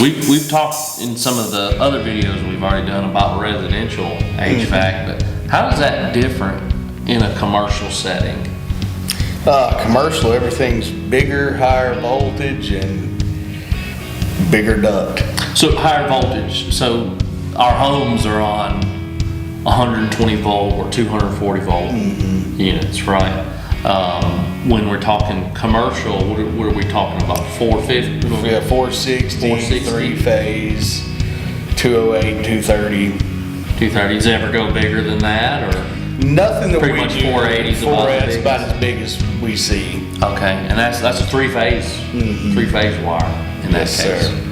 We've talked in some of the other videos we've already done about residential HVAC, but how is that different in a commercial setting? Commercial, everything's bigger, higher voltage, and bigger duct. So higher voltage, so our homes are on 120 volt or 240 volt units, right? When we're talking commercial, what are we talking about? 450? We have 460, 3-phase, 208, 230. 230. Does it ever go bigger than that, or? Nothing that Pretty we much do. 480's That's about as big as we see. Okay, and that's a three-phase wire in that Yes, case. sir.